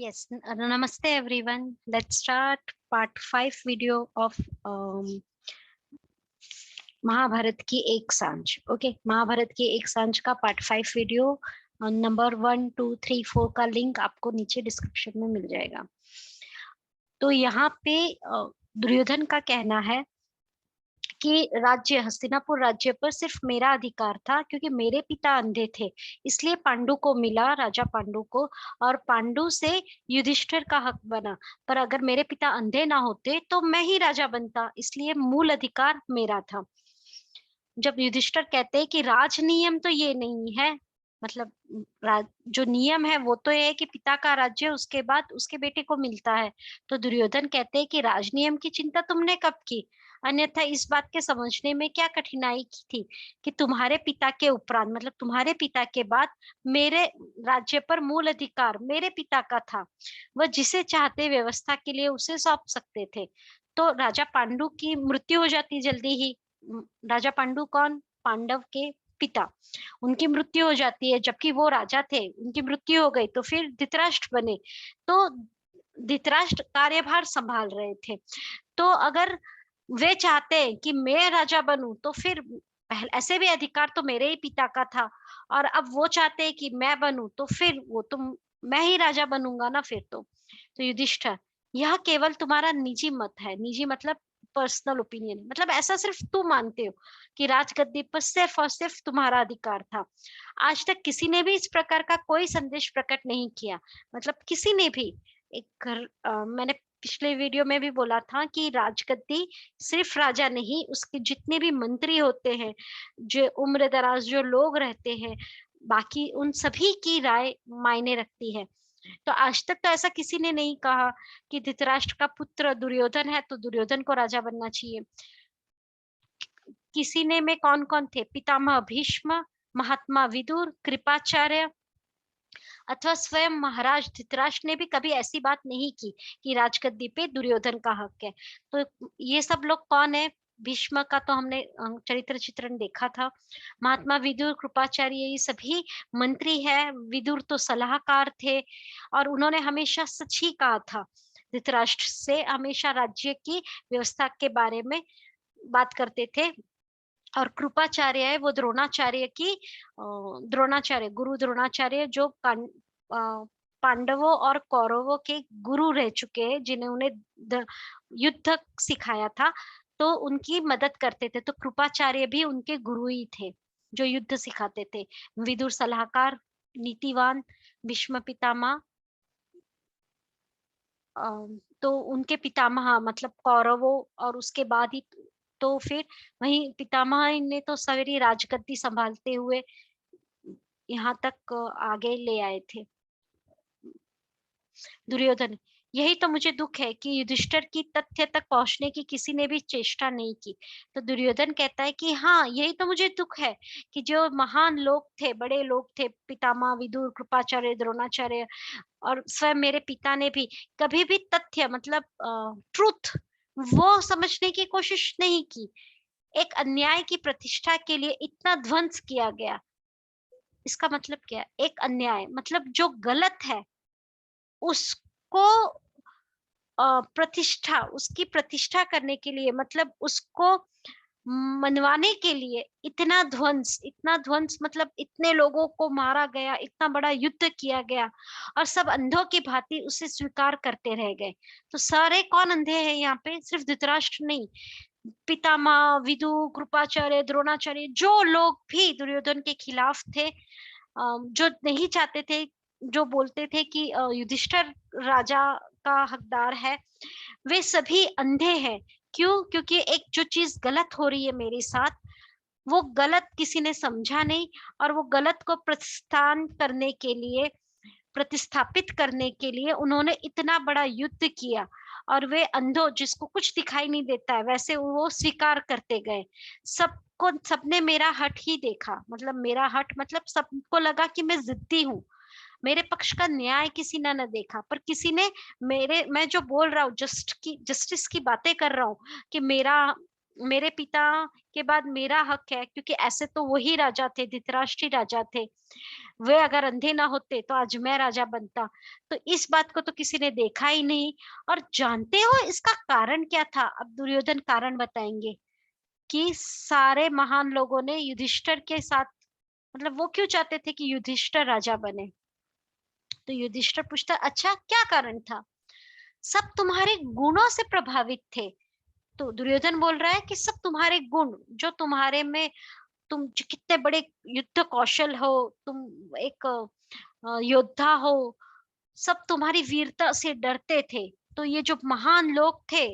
Yes, namaste everyone. Let's start part 5 video of Mahabharat की एक सांझ. ओके, महाभारत की एक सांझ का पार्ट 5 वीडियो नंबर 1, 2, 3, 4 का लिंक आपको नीचे डिस्क्रिप्शन में मिल जाएगा. तो यहाँ पे दुर्योधन का कहना है कि राज्य हस्तिनापुर राज्य पर सिर्फ मेरा अधिकार था क्योंकि मेरे पिता अंधे थे, इसलिए पांडु को मिला, राजा पांडु को, और पांडु से युधिष्ठिर का हक बना. पर अगर मेरे पिता अंधे ना होते तो मैं ही राजा बनता, इसलिए मूल अधिकार मेरा था. जब युधिष्ठिर कहते हैं कि राज नियम तो ये नहीं है, मतलब जो नियम है वो तो ये है कि पिता का राज्य उसके बाद उसके बेटे को मिलता है. तो दुर्योधन कहते हैं कि राज नियम की चिंता तुमने कब की? अन्यथा इस बात के समझने में क्या कठिनाई की थी कि तुम्हारे पिता के उपरांत, मतलब तुम्हारे पिता के बाद, मेरे राज्य पर मूल अधिकार मेरे पिता का था. वह जिसे चाहते व्यवस्था के लिए उसे सौंप सकते थे. तो राजा पांडु की मृत्यु हो जाती जल्दी ही. राजा पांडु कौन? पांडव के पिता. उनकी मृत्यु हो जाती है, जबकि वो राजा थे, उनकी मृत्यु हो गई तो फिर धृतराष्ट्र बने. तो धृतराष्ट्र कार्यभार संभाल रहे थे. तो अगर वे चाहते हैं कि मैं राजा बनूं तो फिर पहले ऐसे भी अधिकार तो मेरे ही पिता का था, और अब वो चाहते हैं कि मैं बनूं तो फिर वो तुम मैं ही राजा बनूंगा ना फिर तो युधिष्ठिर, यह केवल तुम्हारा निजी मत है. निजी मतलब पर्सनल ओपिनियन, मतलब ऐसा सिर्फ तुम मानते हो कि राजगद्दी पर सिर्फ और सिर्फ तुम्हारा अधिकार था. आज तक किसी ने भी इस प्रकार का कोई संदेश प्रकट नहीं किया. मतलब किसी ने भी. एक मैंने पिछले वीडियो में भी बोला था कि राजगद्दी सिर्फ राजा नहीं, उसके जितने भी मंत्री होते हैं, जो उम्र दराज जो लोग रहते हैं, बाकी उन सभी की राय मायने रखती है. तो आज तक तो ऐसा किसी ने नहीं कहा कि धृतराष्ट्र का पुत्र दुर्योधन है तो दुर्योधन को राजा बनना चाहिए. किसी ने में कौन कौन थे? पितामह भीष्म, महात्मा विदुर, कृपाचार्य, अथवा स्वयं महाराज धृतराष्ट्र ने भी कभी ऐसी बात नहीं की कि राजगद्दी पे दुर्योधन का हक है. तो ये सब लोग कौन है? भीष्म का तो हमने चरित्र चित्रण देखा था. महात्मा विदुर, कृपाचार्य, ये सभी मंत्री है. विदुर तो सलाहकार थे और उन्होंने हमेशा सच ही कहा था. धृतराष्ट्र से हमेशा राज्य की व्यवस्था के बारे में बात करते थे. और कृपाचार्य है वो द्रोणाचार्य की द्रोणाचार्य, गुरु द्रोणाचार्य, जो पांडवों और कौरवों के गुरु रह चुके हैं, जिन्हें उन्हें युद्ध सिखाया था, तो उनकी मदद करते थे. तो कृपाचार्य भी उनके गुरु ही थे जो युद्ध सिखाते थे. विदुर सलाहकार, नीतिवान, भीष्म पितामह, तो उनके पितामह मतलब कौरवों, और उसके बाद ही तो फिर वहीं पितामह ने तो सारी राजगद्दी संभालते हुए यहाँ तक आगे ले आए थे. दुर्योधन, यही तो मुझे दुख है कि युधिष्ठिर की तथ्य तक पहुंचने की किसी ने भी चेष्टा नहीं की. तो दुर्योधन कहता है कि हाँ, यही तो मुझे दुख है कि जो महान लोग थे, बड़े लोग थे, पितामह विदुर, कृपाचार्य, द्रोणाचार्य, और स्वयं मेरे पिता ने भी कभी भी तथ्य मतलब ट्रुथ वो समझने की कोशिश नहीं की. एक अन्याय की प्रतिष्ठा के लिए इतना ध्वंस किया गया. इसका मतलब क्या है? एक अन्याय मतलब जो गलत है उसको प्रतिष्ठा, उसकी प्रतिष्ठा करने के लिए, मतलब उसको मनवाने के लिए इतना ध्वंस, मतलब इतने लोगों को मारा गया, इतना बड़ा युद्ध किया गया, और सब अंधों की भांति उसे स्वीकार करते रह गए. तो सारे कौन अंधे हैं यहाँ पे? सिर्फ धृतराष्ट्र नहीं, पितामह, विदु, कृपाचार्य, द्रोणाचार्य, जो लोग भी दुर्योधन के खिलाफ थे, जो नहीं चाहते थे, जो बोलते थे कि युधिष्ठिर राजा का हकदार है, वे सभी अंधे हैं. क्यों? क्योंकि एक जो चीज गलत हो रही है मेरे साथ, वो गलत किसी ने समझा नहीं, और वो गलत को प्रतिस्थापित करने के लिए उन्होंने इतना बड़ा युद्ध किया, और वे अंधों जिसको कुछ दिखाई नहीं देता है वैसे वो स्वीकार करते गए. सबको, सबने मेरा हट ही देखा, मतलब मेरा हट मतलब सबको लगा कि मैं जिद्दी हूँ. मेरे पक्ष का न्याय किसी ने न देखा, पर किसी ने मैं जो बोल रहा हूँ जस्टिस की बातें कर रहा हूँ कि मेरा मेरे पिता के बाद मेरा हक है, क्योंकि ऐसे तो वही राजा थे, धृतराष्ट्र राजा थे। वे अगर अंधे ना होते तो आज मैं राजा बनता। तो इस बात को तो किसी ने देखा ही नहीं। और जानते हो इसका कारण क्या था? अब दुर्योधन कारण बताएंगे कि सारे महान लोगों ने युधिष्ठिर के साथ, मतलब वो क्यों चाहते थे कि युधिष्ठिर राजा बने। तो युधिष्ठिर पूछता, अच्छा क्या कारण था? सब तुम्हारे गुणों से प्रभावित थे। तो दुर्योधन बोल रहा है कि सब तुम्हारे गुण, जो तुम्हारे में, तुम कितने बड़े युद्ध कौशल हो, तुम एक योद्धा हो, सब तुम्हारी वीरता से डरते थे। तो ये जो महान लोग थे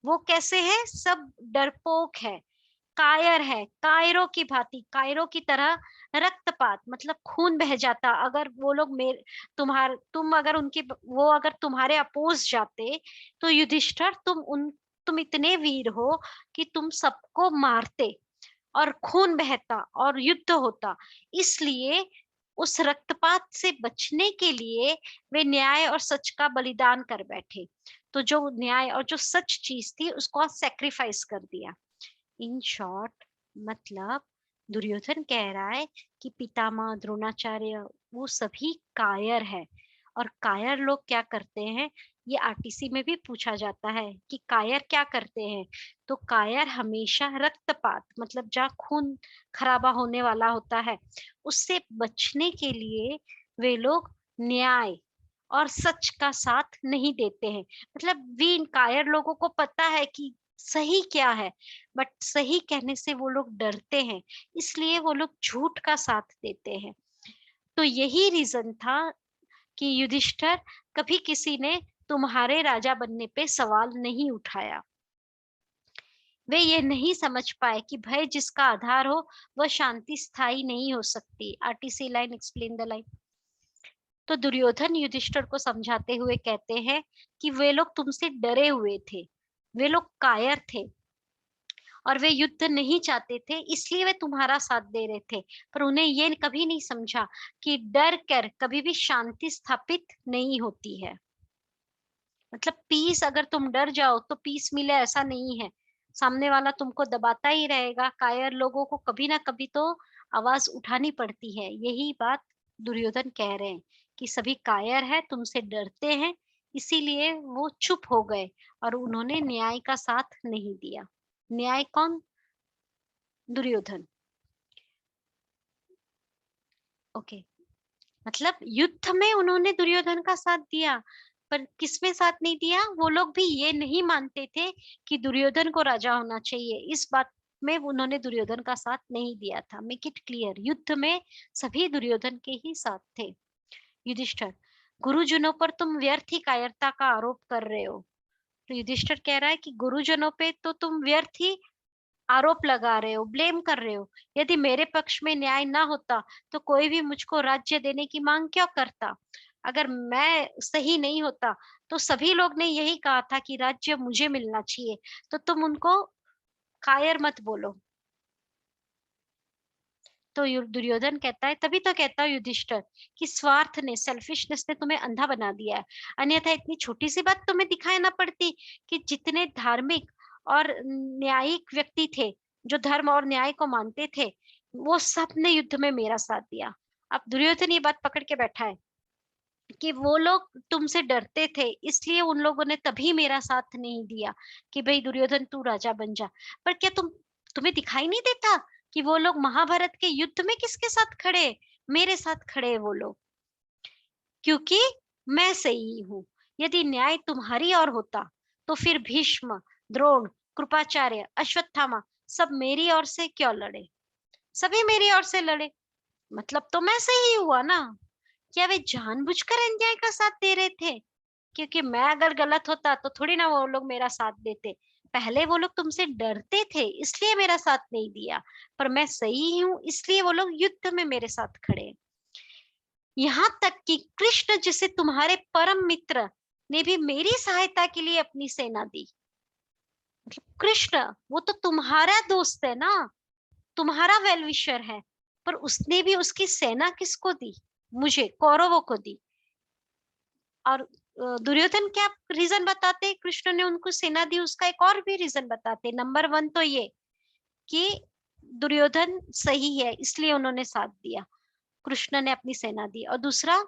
वो कैसे है? सब डरपोक है, कायर है, कायरों की भांति, कायरों की तरह रक्तपात, मतलब खून बह जाता अगर वो लोग मेरे, तुम अगर उनकी, वो अगर तुम्हारे अपोज जाते। तो युधिष्ठिर तुम इतने वीर हो कि तुम सबको मारते और खून बहता और युद्ध होता। इसलिए उस रक्तपात से बचने के लिए वे न्याय और सच का बलिदान कर बैठे। तो जो न्याय और जो सच चीज थी उसको सैक्रिफाइस कर दिया। इन शॉर्ट, मतलब दुर्योधन कह रहा है कि पितामह द्रोणाचार्य वो सभी कायर है। और कायर लोग क्या करते हैं, ये आरटीसी में भी पूछा जाता है कि कायर क्या करते हैं। तो कायर हमेशा रक्तपात, मतलब जहाँ खून खराबा होने वाला होता है, उससे बचने के लिए वे लोग न्याय और सच का साथ नहीं देते हैं। मतलब वी इन कायर लोगों को पता है कि सही क्या है, बट सही कहने से वो लोग डरते हैं, इसलिए वो लोग झूठ का साथ देते हैं। तो यही रीजन था कि युधिष्ठिर, कभी किसी ने तुम्हारे राजा बनने पे सवाल नहीं उठाया। वे ये नहीं समझ पाए कि भय जिसका आधार हो वह शांति स्थायी नहीं हो सकती। RTC line, explain the line. तो दुर्योधन युधिष्ठिर को समझाते हुए कहते हैं कि वे लोग तुमसे डरे हुए थे, वे लोग कायर थे और वे युद्ध नहीं चाहते थे, इसलिए वे तुम्हारा साथ दे रहे थे। पर उन्हें ये कभी नहीं समझा कि डर कर कभी भी शांति स्थापित नहीं होती है। मतलब पीस, अगर तुम डर जाओ तो पीस मिले ऐसा नहीं है। सामने वाला तुमको दबाता ही रहेगा। कायर लोगों को कभी ना कभी तो आवाज उठानी पड़ती है। यही बात दुर्योधन कह रहे हैं कि सभी कायर है, तुमसे डरते हैं, इसीलिए वो चुप हो गए और उन्होंने न्याय का साथ नहीं दिया। न्याय कौन? दुर्योधन। ओके, मतलब युद्ध में उन्होंने दुर्योधन का साथ दिया, पर किसमें साथ नहीं दिया? वो लोग भी ये नहीं मानते थे कि दुर्योधन को राजा होना चाहिए। इस बात में उन्होंने दुर्योधन का साथ नहीं दिया था। मेक इट क्लियर, युद्ध में सभी दुर्योधन के ही साथ थे। युधिष्ठिर, गुरुजनों पर तुम व्यर्थ ही कायरता का आरोप कर रहे हो। तो युधिष्ठिर कह रहा है कि गुरुजनों पे तो तुम व्यर्थ ही आरोप लगा रहे हो, ब्लेम कर रहे हो। यदि मेरे पक्ष में न्याय ना होता तो कोई भी मुझको राज्य देने की मांग क्यों करता? अगर मैं सही नहीं होता तो सभी लोग ने यही कहा था कि राज्य मुझे मिलना चाहिए। तो तुम उनको कायर मत बोलो। तो दुर्योधन कहता है, तभी तो कहता हूँ युधिष्ठिर कि स्वार्थ ने, सेल्फिशनेस ने तुम्हें अंधा बना दिया है। अन्यथा इतनी छोटी सी बात तुम्हें दिखाई ना पड़ती कि जितने धार्मिक और न्यायिक व्यक्ति थे, जो धर्म और न्याय को मानते थे, वो सब ने युद्ध में मेरा साथ दिया। अब दुर्योधन ये बात पकड़ के बैठा है कि वो लोग तुमसे डरते थे, इसलिए उन लोगों ने तभी मेरा साथ नहीं दिया कि भाई दुर्योधन तू राजा बन जा। पर क्या तुम्हें दिखाई नहीं देता कि वो लोग महाभारत के युद्ध में किसके साथ खड़े? मेरे साथ खड़े वो लोग, क्योंकि मैं सही हूँ। यदि न्याय तुम्हारी ओर होता तो फिर भीष्म, द्रोण, कृपाचार्य, अश्वत्थामा सब मेरी ओर से क्यों लड़े? सभी मेरी ओर से लड़े, मतलब तो मैं सही हुआ ना। क्या वे जानबूझकर अन्याय का साथ दे रहे थे? क्योंकि मैं अगर गलत होता तो थोड़ी ना वो लोग मेरा साथ देते। पहले वो लोग तुमसे डरते थे इसलिए मेरा साथ नहीं दिया, पर मैं सही हूँ इसलिए वो लोग युद्ध में मेरे साथ खड़े। यहाँ तक कि कृष्ण जिसे तुम्हारे परम मित्र ने भी मेरी सहायता के लिए अपनी सेना दी। मतलब कृष्ण, वो तो तुम्हारा दोस्त है ना, तुम्हारा वेल विशर है, पर उसने भी उसकी सेना किसको दी? मुझे, कौरवों को दी। और दुर्योधन क्या रीजन बताते, कृष्ण ने उनको सेना दी, उसका एक और भी रीजन बताते। नंबर वन तो ये कि दुर्योधन सही है इसलिए उन्होंने साथ दिया, कृष्ण ने अपनी सेना दी। और दूसरा,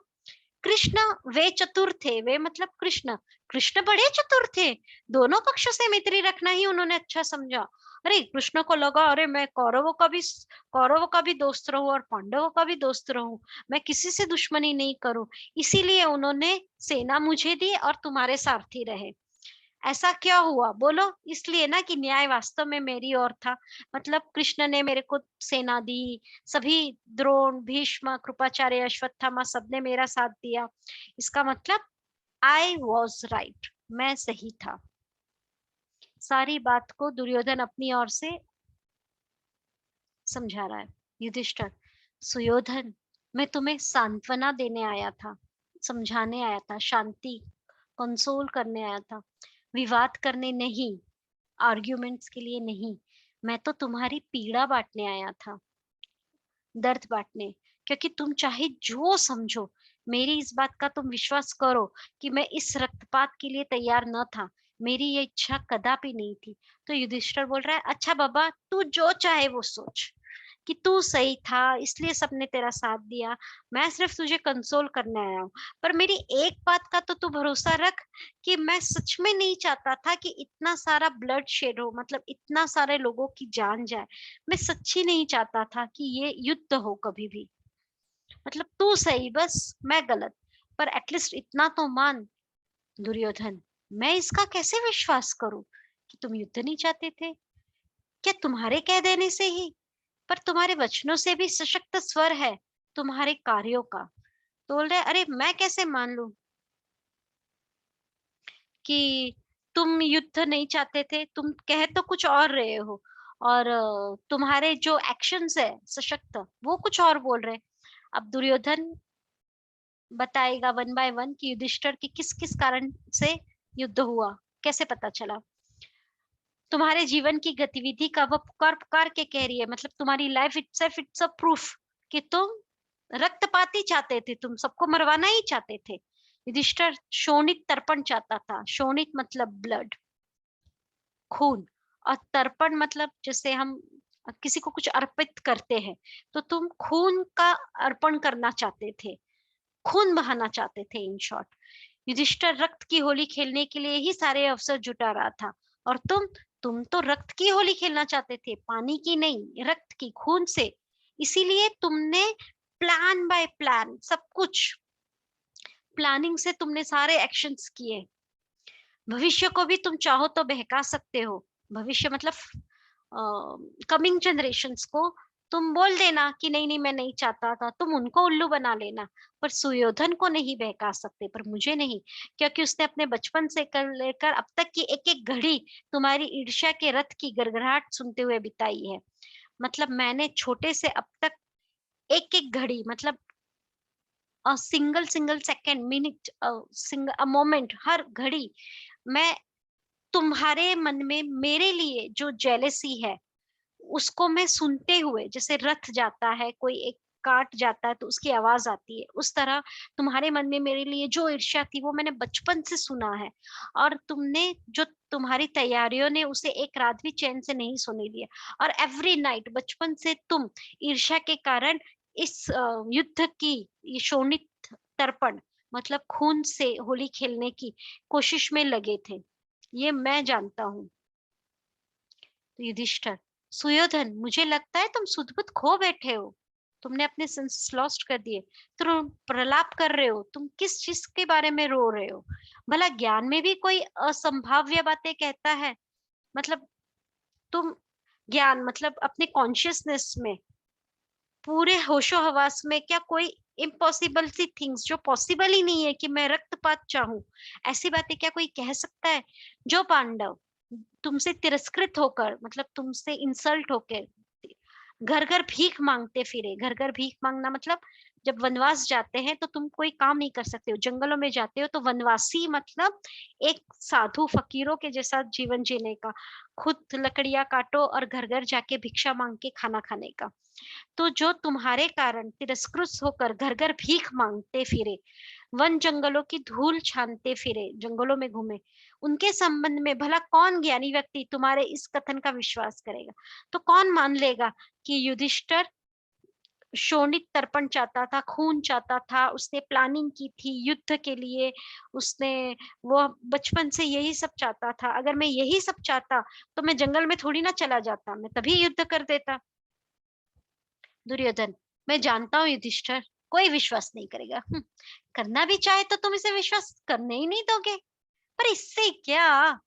कृष्ण वे चतुर थे, वे मतलब कृष्ण, कृष्ण बड़े चतुर थे, दोनों पक्षों से मैत्री रखना ही उन्होंने अच्छा समझा। अरे कृष्ण को लगा अरे मैं कौरवों का भी दोस्त रहूं और पांडवों का भी दोस्त रहूं, मैं किसी से दुश्मनी नहीं करूं, इसीलिए उन्होंने सेना मुझे दी और तुम्हारे सारथी रहे। ऐसा क्या हुआ बोलो? इसलिए ना कि न्याय वास्तव में मेरी ओर था। मतलब कृष्ण ने मेरे को सेना दी, सभी द्रोण, भीष्म, कृपाचार्य, अश्वत्थामा सबने मेरा साथ दिया। इसका मतलब आई वॉज राइट, मैं सही था। सारी बात को दुर्योधन अपनी ओर से समझा रहा है। युधिष्ठिर, सुयोधन, मैं तुम्हें सांत्वना देने आया था, समझाने आया था, शांति कंसोल करने आया था, विवाद करने नहीं, आर्ग्यूमेंट्स के लिए नहीं। मैं तो तुम्हारी पीड़ा बांटने आया था, दर्द बांटने। क्योंकि तुम चाहे जो समझो, मेरी इस बात का तुम विश्वास करो कि मैं इस रक्तपात के लिए तैयार न था, मेरी ये इच्छा कदापि नहीं थी। तो युधिष्ठिर बोल रहा है, अच्छा बाबा तू जो चाहे वो सोच, कि तू सही था इसलिए सबने तेरा साथ दिया, मैं सिर्फ तुझे कंसोल करने आया हूँ। पर मेरी एक बात का तो तू भरोसा रख कि मैं सच में नहीं चाहता था कि इतना सारा ब्लड शेड हो, मतलब इतना सारे लोगों की जान जाए। मैं सच्ची नहीं चाहता था कि ये युद्ध हो कभी भी। मतलब तू सही, बस मैं गलत। पर एटलीस्ट इतना तो मान दुर्योधन, मैं इसका कैसे विश्वास करूं कि तुम युद्ध नहीं चाहते थे? क्या तुम्हारे कह देने से ही? पर तुम्हारे वचनों से भी सशक्त स्वर है तुम्हारे कार्यों का। तो बोल रहे अरे मैं कैसे मान लूं कि तुम युद्ध नहीं चाहते थे, तुम कह तो कुछ और रहे हो, और तुम्हारे जो एक्शंस है सशक्त, वो कुछ और बोल रहे। अब दुर्योधन बताएगा वन बाय वन कि युधिष्ठिर की किस किस कारण से युद्ध हुआ, कैसे पता चला। तुम्हारे जीवन की गतिविधि का वो पुकार पुकार के कह रही है, मतलब तुम्हारी life itself it's a proof कि तुम रक्तपात ही चाहते थे, तुम सबको मरवाना ही चाहते थे। युधिष्ठिर शोणित तर्पण चाहता था, शोणित मतलब ब्लड, खून, और तर्पण मतलब जैसे हम किसी को कुछ अर्पित करते हैं, तो तुम खून का अर्पण करना चाहते थे, खून बहाना चाहते थे इन शॉर्ट। युधिष्ठिर रक्त की होली खेलने के लिए ही सारे अवसर जुटा रहा था, और तुम तो रक्त की होली खेलना चाहते थे, पानी की नहीं, रक्त की, खून से। इसीलिए तुमने प्लान बाय प्लान सब कुछ, प्लानिंग से तुमने सारे एक्शंस किए। भविष्य को भी तुम चाहो तो बहका सकते हो, भविष्य मतलब कमिंग जनरेशंस को तुम बोल देना कि नहीं नहीं मैं नहीं चाहता था, तुम उनको उल्लू बना लेना। पर सुयोधन को नहीं बहका सकते, पर मुझे नहीं, क्योंकि उसने अपने बचपन से कर लेकर अब तक की एक एक घड़ी तुम्हारी ईर्ष्या के रथ की गड़गड़ाहट सुनते हुए बिताई है। मतलब मैंने छोटे से अब तक एक एक घड़ी, मतलब single single second, minute, single moment, हर घड़ी मैं तुम्हारे मन में मेरे लिए जो जेलेसी है उसको मैं सुनते हुए, जैसे रथ जाता है, कोई एक काट जाता है तो उसकी आवाज आती है, उस तरह तुम्हारे मन में मेरे लिए जो ईर्ष्या थी वो मैंने बचपन से सुना है। और तुमने जो तुम्हारी तैयारियों ने उसे एक रात भी चैन से नहीं सोने दिया। और एवरी नाइट बचपन से तुम ईर्ष्या के कारण इस युद्ध की, ये शोणित तर्पण मतलब खून से होली खेलने की कोशिश में लगे थे, ये मैं जानता हूँ। तो युधिष्ठिर, सुयोधन, मुझे लगता है तुम सुध-बुध खो बैठे हो, तुमने अपने सेंसेस लॉस्ट कर दिए, तुम प्रलाप कर रहे हो, तुम किस चीज के बारे में रो रहे हो? भला ज्ञान में भी कोई असंभाव्य बातें कहता है? मतलब तुम ज्ञान मतलब अपने कॉन्शियसनेस में, पूरे होशो हवास में क्या कोई इम्पॉसिबल सी थिंग्स जो पॉसिबल ही नहीं है कि मैं रक्तपात चाहूं, ऐसी बातें क्या कोई कह सकता है? जो पांडव तुमसे तिरस्कृत होकर, मतलब तुमसे इंसल्ट होकर घर घर भीख मांगते फिरे, घर घर भीख मांगना मतलब जब वनवास जाते हैं तो तुम कोई काम नहीं कर सकते हो, जंगलों में जाते हो तो वनवासी मतलब एक साधु फकीरों के जैसा जीवन जीने का, खुद लकड़ियां काटो और घर घर जाके भिक्षा मांग के खाना खाने का। तो जो तुम्हारे कारण तिरस्कृत होकर घर घर भीख मांगते फिरे, वन जंगलों की धूल छानते फिरे, जंगलों में घूमे, उनके संबंध में भला कौन ज्ञानी व्यक्ति तुम्हारे इस कथन का विश्वास करेगा? तो कौन मान लेगा कि युधिष्ठिर शोणित तर्पण चाहता था, खून चाहता था, उसने प्लानिंग की थी युद्ध के लिए, उसने वो बचपन से यही सब चाहता था। अगर मैं यही सब चाहता तो मैं जंगल में थोड़ी ना चला जाता, मैं तभी युद्ध कर देता। दुर्योधन, मैं जानता हूँ युधिष्ठिर कोई विश्वास नहीं करेगा। करना भी चाहे तो तुम इसे विश्वास करने ही नहीं दोगे। पर इससे क्या?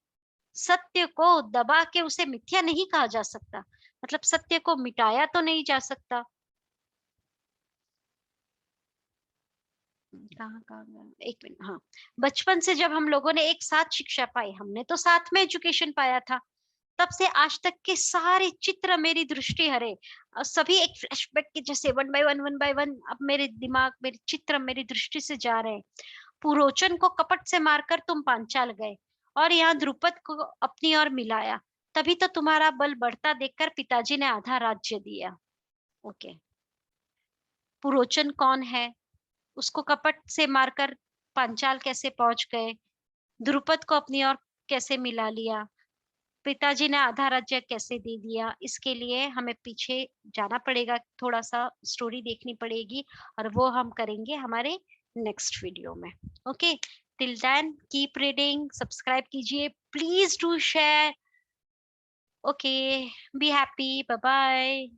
सत्य को दबा के उसे मिथ्या नहीं कहा जा सकता, मतलब सत्य को मिटाया तो नहीं जा सकता। कहाँ एक मिनट, हाँ। बचपन से जब हम लोगों ने एक साथ शिक्षा पाई, हमने तो साथ में एजुकेशन पाया था, तब से आज तक के सारे चित्र मेरी दृष्टि हरे, सभी एक फ्लैशबैक के जैसे वन बाय वन अब मेरे दिमाग, मेरे चित्र मेरी दृष्टि से जा रहे हैं। पुरोचन को कपट से मारकर तुम पांचाल गए और यहाँ द्रुपद को अपनी ओर मिलाया, तभी तो तुम्हारा बल बढ़ता देखकर पिताजी ने आधा राज्य दिया। ओके, पुरोचन कौन है? उसको कपट से मारकर पांचाल कैसे पहुंच गए? द्रुपद को अपनी ओर कैसे मिला लिया? पिताजी ने आधा राज्य कैसे दे दिया? इसके लिए हमें पीछे जाना पड़ेगा, थोड़ा सा स्टोरी देखनी पड़ेगी, और वो हम करेंगे हमारे नेक्स्ट वीडियो में। Okay, till then keep reading, subscribe कीजिए, please do share. Okay, be happy, bye bye.